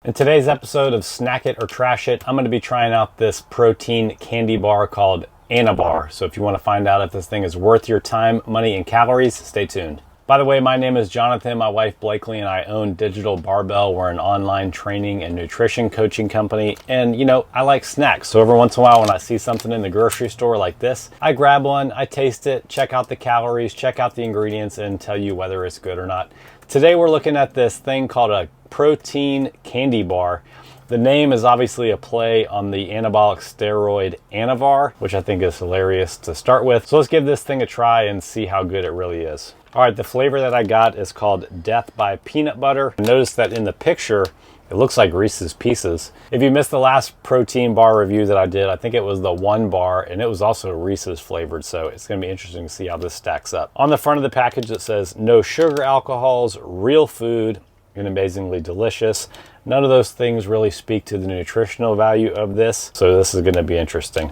In today's episode of Snack It or Trash It, I'm going to be trying out this protein candy bar called Anabar. So if you want to find out if this thing is worth your time, money, and calories, stay tuned. By the way, my name is Jonathan. My wife Blakely and I own Digital Barbell. We're an online training and nutrition coaching company. And you know, I like snacks. So every once in a while when I see something in the grocery store like this, I grab one, I taste it, check out the calories, check out the ingredients, and tell you whether it's good or not. Today we're looking at this thing called a protein candy bar. The name is obviously a play on the anabolic steroid Anabar, which I think is hilarious to start with. So let's give this thing a try and see how good it really is. All right, the flavor that I got is called Death by Peanut Butter. Notice that in the picture, it looks like Reese's Pieces. If you missed the last protein bar review that I did, I think it was the one bar and it was also Reese's flavored. So it's gonna be interesting to see how this stacks up. On the front of the package, it says no sugar alcohols, real food, and amazingly delicious. None of those things really speak to the nutritional value of this. So this is gonna be interesting.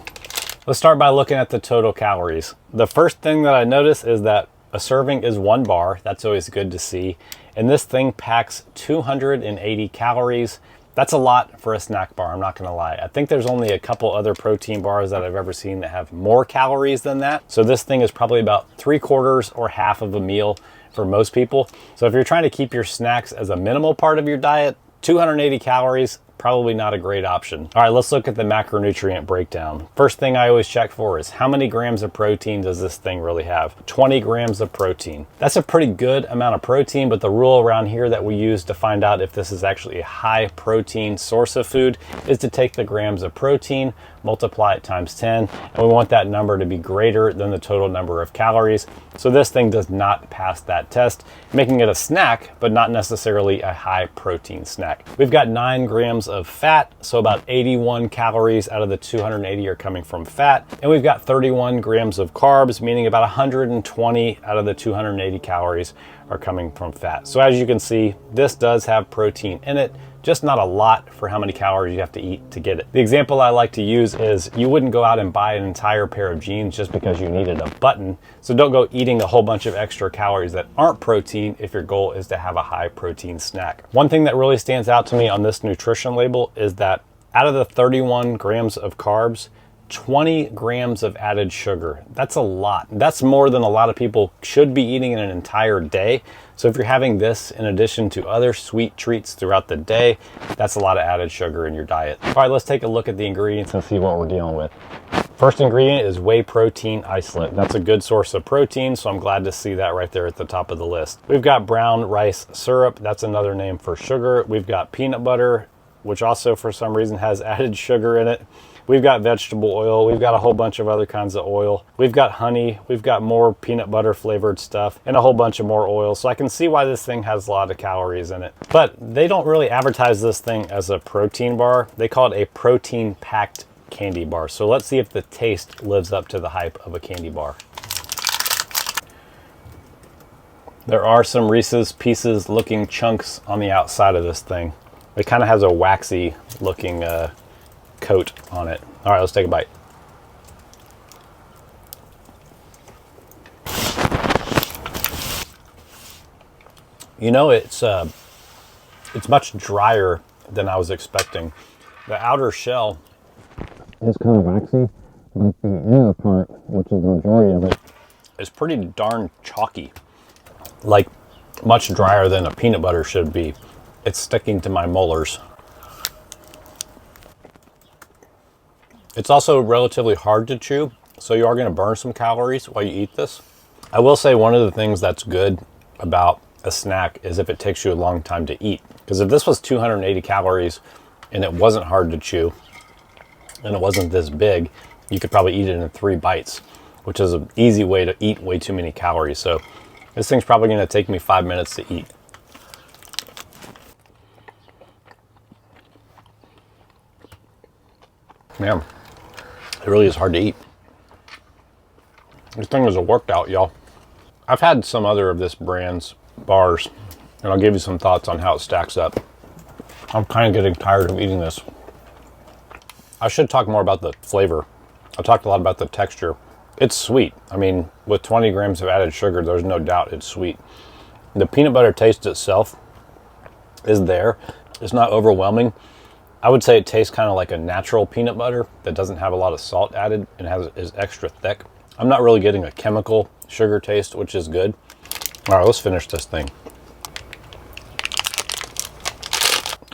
Let's start by looking at the total calories. The first thing that I notice is that a serving is one bar. That's always good to see. And this thing packs 280 calories. That's a lot for a snack bar, I'm not gonna lie. I think there's only a couple other protein bars that I've ever seen that have more calories than that. So this thing is probably about 3/4 or half of a meal for most people. So if you're trying to keep your snacks as a minimal part of your diet, 280 calories, probably not a great option. All right, let's look at the macronutrient breakdown. First thing I always check for is how many grams of protein does this thing really have? 20 grams of protein. That's a pretty good amount of protein, but the rule around here that we use to find out if this is actually a high protein source of food is to take the grams of protein, multiply it times 10, and we want that number to be greater than the total number of calories. So this thing does not pass that test, making it a snack, but not necessarily a high protein snack. We've got 9 grams of fat, so about 81 calories out of the 280 are coming from fat. And we've got 31 grams of carbs, meaning about 120 out of the 280 calories are coming from fat. So as you can see, this does have protein in it, just not a lot for how many calories you have to eat to get it. The example I like to use is you wouldn't go out and buy an entire pair of jeans just because you needed a button. So don't go eating a whole bunch of extra calories that aren't protein if your goal is to have a high protein snack. One thing that really stands out to me on this nutrition label is that out of the 31 grams of carbs, 20 grams of added sugar. That's a lot. That's more than a lot of people should be eating in an entire day. So if you're having this in addition to other sweet treats throughout the day, that's a lot of added sugar in your diet. All right, let's take a look at the ingredients and see what we're dealing with. First ingredient is whey protein isolate. That's a good source of protein, so I'm glad to see that right there at the top of the list. We've got brown rice syrup. That's another name for sugar. We've got peanut butter, which also for some reason has added sugar in it. We've got vegetable oil. We've got a whole bunch of other kinds of oil. We've got honey. We've got more peanut butter flavored stuff and a whole bunch of more oil. So I can see why this thing has a lot of calories in it. But they don't really advertise this thing as a protein bar. They call it a protein packed candy bar. So let's see if the taste lives up to the hype of a candy bar. There are some Reese's Pieces looking chunks on the outside of this thing. It kind of has a waxy looking coat on it. All right, let's take a bite. You know, it's much drier than I was expecting. The outer shell is kind of waxy, but the inner part, which is the majority of it, is pretty darn chalky. Like much drier than a peanut butter should be. It's sticking to my molars. It's also relatively hard to chew, so you are going to burn some calories while you eat this. I will say one of the things that's good about a snack is if it takes you a long time to eat. Because if this was 280 calories and it wasn't hard to chew and it wasn't this big, you could probably eat it in 3 bites, which is an easy way to eat way too many calories. So this thing's probably going to take me 5 minutes to eat. Man. It really is hard to eat. This thing was a workout, y'all. I've had some other of this brand's bars, and I'll give you some thoughts on how it stacks up. I'm kind of getting tired of eating this. I should talk more about the flavor. I talked a lot about the texture. It's sweet. I mean, with 20 grams of added sugar, there's no doubt it's sweet. The peanut butter taste itself is there. It's not overwhelming. I would say it tastes kind of like a natural peanut butter that doesn't have a lot of salt added and is extra thick. I'm not really getting a chemical sugar taste, which is good. All right, let's finish this thing.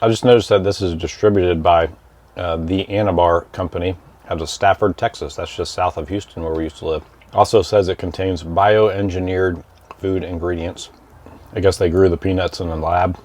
I just noticed that this is distributed by the Anabar company out of Stafford, Texas. That's just south of Houston where we used to live. Also says it contains bioengineered food ingredients. I guess they grew the peanuts in the lab.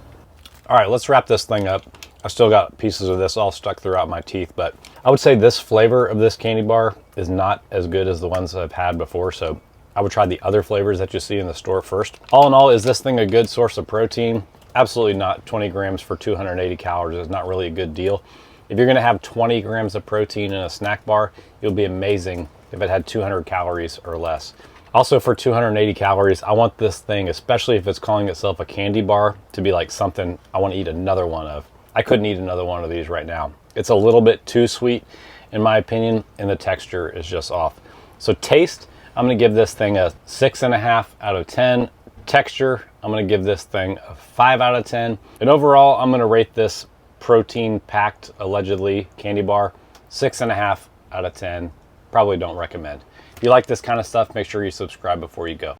All right, let's wrap this thing up. I still got pieces of this all stuck throughout my teeth, but I would say this flavor of this candy bar is not as good as the ones that I've had before, so I would try the other flavors that you see in the store first. All in all, is this thing a good source of protein? Absolutely not. 20 grams for 280 calories is not really a good deal. If you're gonna have 20 grams of protein in a snack bar, you'll be amazing if it had 200 calories or less. Also, for 280 calories, I want this thing, especially if it's calling itself a candy bar, to be like something I want to eat another one of. I couldn't eat another one of these right now. It's a little bit too sweet, in my opinion, and the texture is just off. So taste, I'm gonna give this thing a 6.5 out of 10. Texture, I'm gonna give this thing a 5 out of 10. And overall, I'm gonna rate this protein-packed, allegedly, candy bar 6.5 out of 10. Probably don't recommend. If you like this kind of stuff, make sure you subscribe before you go.